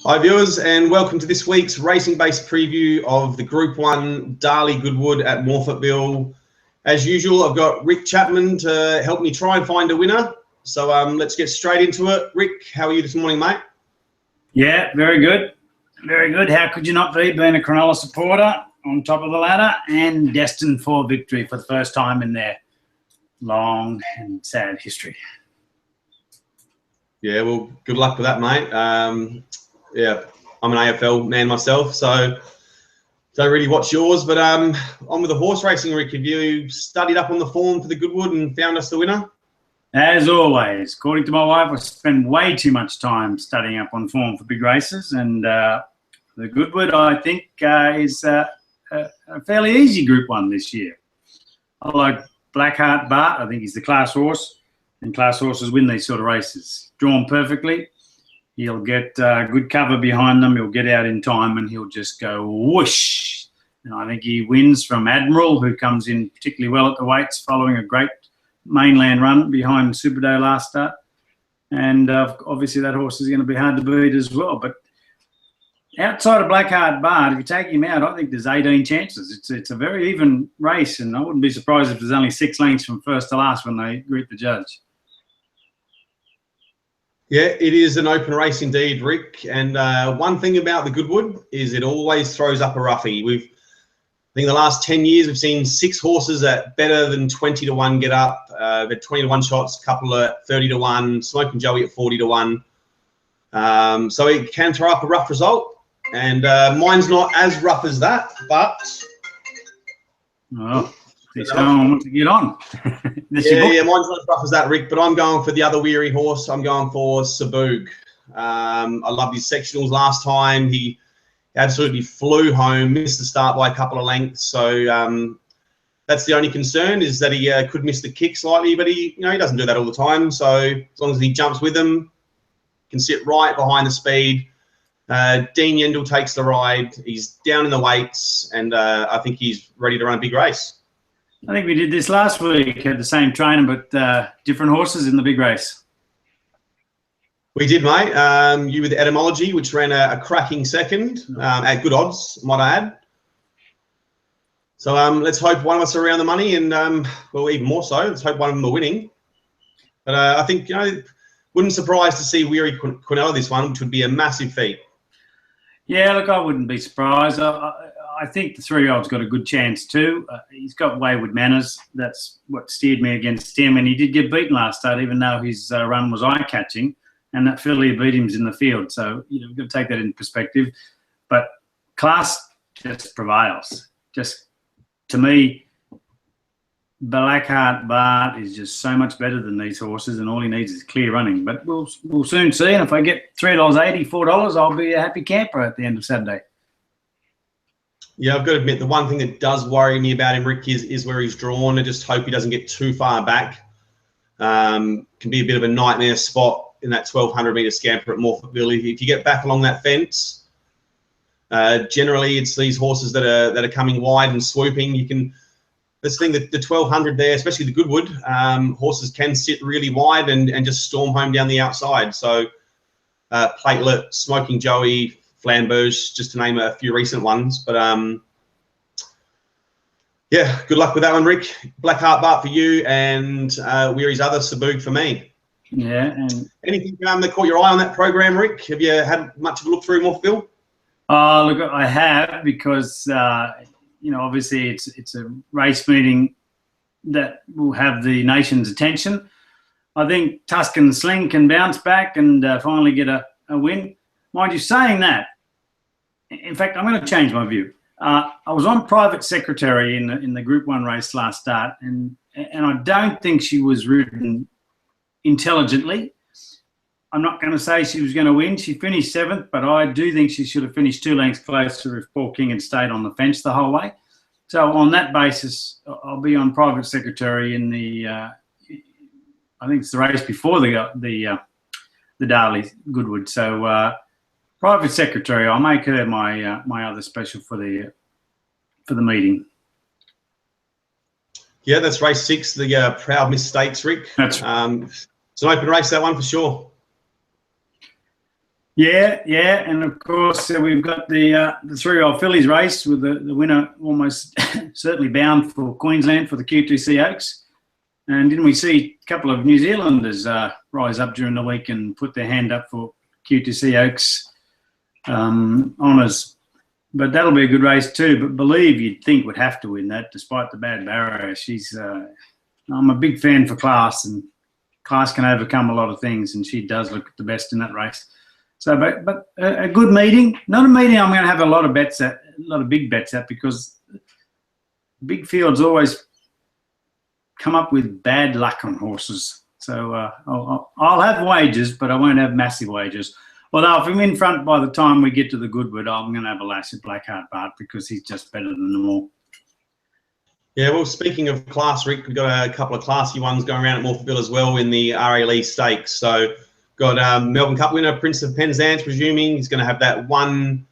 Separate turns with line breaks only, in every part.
Hi viewers, and welcome to this week's racing-based preview of the Group 1 Darley Goodwood at Morphettville. As usual, I've got Rick Chapman to help me try and find a winner. So let's get straight into it. Rick, how are you this morning, mate?
Yeah, very good. Very good. How could you not be, being a Cronulla supporter on top of the ladder and destined for victory for the first time in their long and sad history?
Yeah, well, good luck with that, mate. Yeah, I'm an AFL man myself, so don't really watch yours. But on with the horse racing, Rick. Have you studied up on the form for the Goodwood and found us the winner?
As always, according to my wife, I spend way too much time studying up on form for big races, and the Goodwood, I think, is a fairly easy Group 1 this year. I like Blackheart Bart. I think he's the class horse, and class horses win these sort of races. Drawn perfectly. He'll get good cover behind them. He'll get out in time and he'll just go whoosh. And I think he wins from Admiral, who comes in particularly well at the weights following a great mainland run behind Superday last start. And obviously that horse is going to be hard to beat as well. But outside of Blackheart Bard, if you take him out, I think there's 18 chances. It's a very even race, and I wouldn't be surprised if there's only 6 lengths from first to last when they greet the judge.
Yeah, it is an open race indeed, Rick. And one thing about the Goodwood is it always throws up a roughie. I think the last 10 years we've seen 6 horses at better than 20 to 1 get up. They've had 20 to 1 shots, a couple at 30 to 1, Smoking Joey at 40 to 1. So it can throw up a rough result. And mine's not as rough as that, but...
Oh, he's going to get on.
Yeah, mine's not as rough as that, Rick, but I'm going for the other weary horse. I'm going for Saboog. I loved his sectionals last time. He absolutely flew home, missed the start by a couple of lengths. So that's the only concern, is that he could miss the kick slightly, but he doesn't do that all the time. So as long as he jumps with them, can sit right behind the speed. Dean Yendall takes the ride. He's down in the weights, and I think he's ready to run a big race.
I think we did this last week, had the same trainer, but different horses in the big race.
We did, mate. You with Etymology, which ran a cracking second at good odds, might I add. So let's hope one of us are around the money, and well, even more so, let's hope one of them are winning. But I think, wouldn't surprise to see Weary Quinella this one, which would be a massive feat. Yeah,
look, I wouldn't be surprised. I think the 3-year-old's got a good chance too. He's got wayward manners. That's what steered me against him. And he did get beaten last start, even though his run was eye-catching. And that filly beat him in the field. So, we've got to take that into perspective. But class just prevails. Just, to me, Blackheart Bart is just so much better than these horses, and all he needs is clear running. But we'll soon see. And if I get $3.80, $4, I'll be a happy camper at the end of Saturday.
Yeah, I've got to admit, the one thing that does worry me about him, Rick, is where he's drawn. I just hope he doesn't get too far back. Can be a bit of a nightmare spot in that 1,200-metre scamper at Morphettville. If you get back along that fence, generally it's these horses that are coming wide and swooping. That's the thing, the 1,200 there, especially the Goodwood, horses can sit really wide and just storm home down the outside. So Platelet, Smoking Joey, Flamberge, just to name a few recent ones. But yeah, good luck with that one, Rick. Blackheart Bart for you, and Weary's other, Saboog, for me.
Yeah. And
anything that caught your eye on that program, Rick? Have you had much of a look through Morphettville?
Look, I have, because obviously it's a race meeting that will have the nation's attention. I think Tuscan Sling can bounce back and finally get a win. Mind you, saying that, in fact, I'm going to change my view. I was on Private Secretary in the Group 1 race last start, and I don't think she was ridden intelligently. I'm not going to say she was going to win. She finished 7th, but I do think she should have finished 2 lengths closer if Paul King had stayed on the fence the whole way. So on that basis, I'll be on Private Secretary in the, I think it's the race before the Darley Goodwood. So Private Secretary, I'll make her my other special for the meeting.
Yeah, that's race 6, the Proud Mistakes, Rick.
That's
it's an open race, that one, for sure.
Yeah, and of course we've got the 3-year-old fillies race with the winner almost certainly bound for Queensland for the Q2C Oaks. And didn't we see a couple of New Zealanders rise up during the week and put their hand up for Q2C Oaks honours? But that'll be a good race too. But Believe you'd think would have to win that, despite the bad barrier. I'm a big fan for Class, and Class can overcome a lot of things, and she does look the best in that race. So, but a good meeting. Not a meeting I'm going to have a lot of bets at, a lot of big bets at, because big fields always come up with bad luck on horses. So I'll have wagers, but I won't have massive wagers. Although if I'm in front by the time we get to the Goodwood, I'm going to have a lash at Blackheart Bart, because he's just better than them all.
Yeah, well, speaking of Class, Rick, we've got a couple of classy ones going around at Morphettville as well in the RA Lee Stakes. So got Melbourne Cup winner Prince of Penzance, presuming he's going to have that one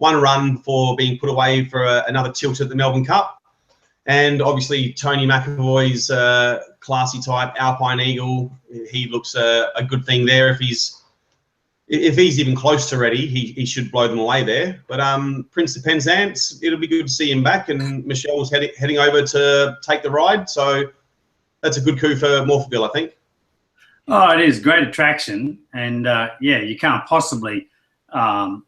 run for being put away for another tilt at the Melbourne Cup. And obviously Tony McAvoy's classy type, Alpine Eagle. He looks a good thing there. If he's even close to ready, he should blow them away there. But Prince of Penzance, it'll be good to see him back. And Michelle's heading over to take the ride. So that's a good coup for Morphettville, I think.
Oh, it is great attraction, and yeah, you can't possibly on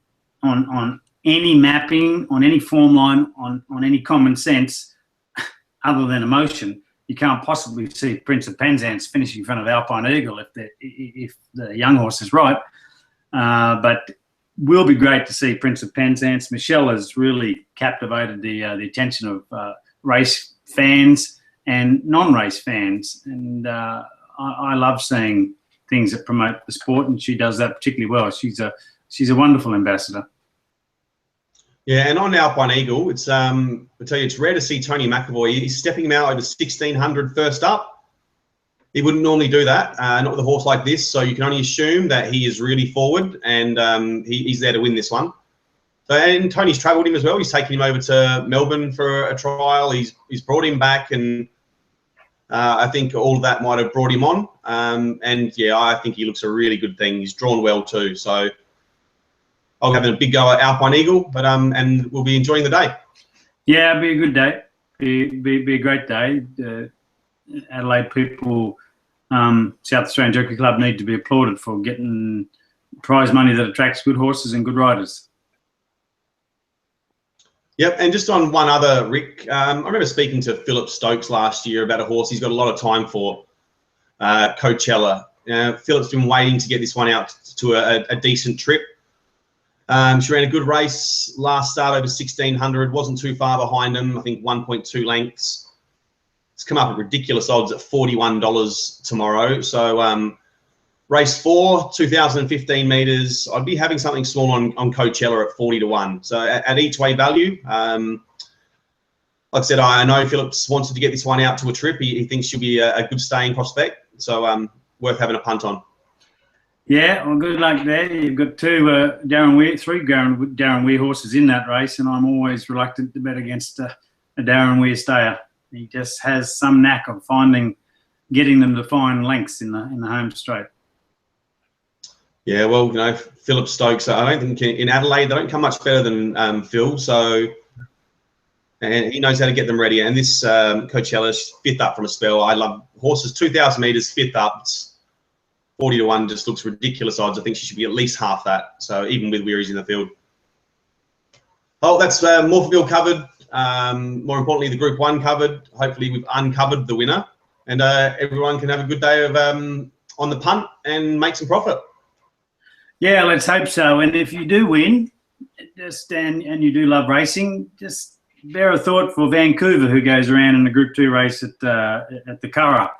any mapping, on any form line, on any common sense, other than emotion, you can't possibly see Prince of Penzance finishing in front of Alpine Eagle if the young horse is right. But will be great to see Prince of Penzance. Michelle has really captivated the attention of race fans and non-race fans, and I love seeing things that promote the sport, and she does that particularly well. She's a wonderful ambassador.
Yeah, and on Alpine Eagle, it's I tell you, it's rare to see Tony McAvoy. He's stepping him out over 1600 first up. He wouldn't normally do that, not with a horse like this. So you can only assume that he is really forward, and he's there to win this one. So, and Tony's travelled him as well. He's taken him over to Melbourne for a trial. He's brought him back, and I think all of that might have brought him on. And yeah, I think he looks a really good thing. He's drawn well too. So I'll have a big go at Alpine Eagle, but and we'll be enjoying the day. Yeah,
it'll be a good day. Be a great day. Adelaide people, South Australian Jockey Club need to be applauded for getting prize money that attracts good horses and good riders.
Yep, and just on one other, Rick, I remember speaking to Philip Stokes last year about a horse he's got a lot of time for, Coachella. Philip's been waiting to get this one out to a decent trip. She ran a good race last start over 1600, wasn't too far behind him, I think 1.2 lengths. It's come up at ridiculous odds at $41 tomorrow. So race 4, 2015 metres. I'd be having something small on Coachella at 40 to 1. So at each way value, like I said, I know Phillips wanted to get this one out to a trip. He thinks she'll be a good staying prospect. So worth having a punt on. Yeah,
well, good luck there. You've got three Darren Weir horses in that race, and I'm always reluctant to bet against a Darren Weir stayer. He just has some knack of getting them to find lengths in the home straight.
Yeah, well, you know, Philip Stokes, I don't think in Adelaide, they don't come much better than Phil. So, and he knows how to get them ready. And this Coachella's 5th up from a spell. I love horses, 2,000 metres, 5th up. 40 to 1 just looks ridiculous odds. I think she should be at least half that. So even with Weary's in the field. Oh, that's Morphettville covered. More importantly, the Group 1 covered. Hopefully we've uncovered the winner. And everyone can have a good day of on the punt and make some profit.
Yeah, let's hope so. And if you do win, and you do love racing, just bear a thought for Vancouver, who goes around in the Group 2 race at the Curragh.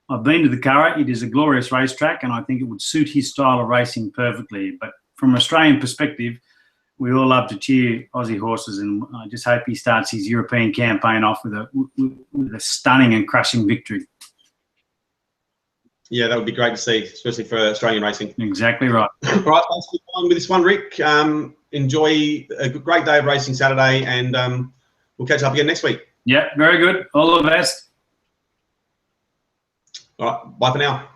I've been to the Curragh. It is a glorious racetrack, and I think it would suit his style of racing perfectly. But from an Australian perspective, we all love to cheer Aussie horses, and I just hope he starts his European campaign off with a stunning and crushing victory.
Yeah, that would be great to see, especially for Australian racing.
Exactly right.
All right, thanks for your time with this one, Rick. Enjoy a great day of racing Saturday, and we'll catch up again next week.
Yeah, very good. All the best.
All right, bye for now.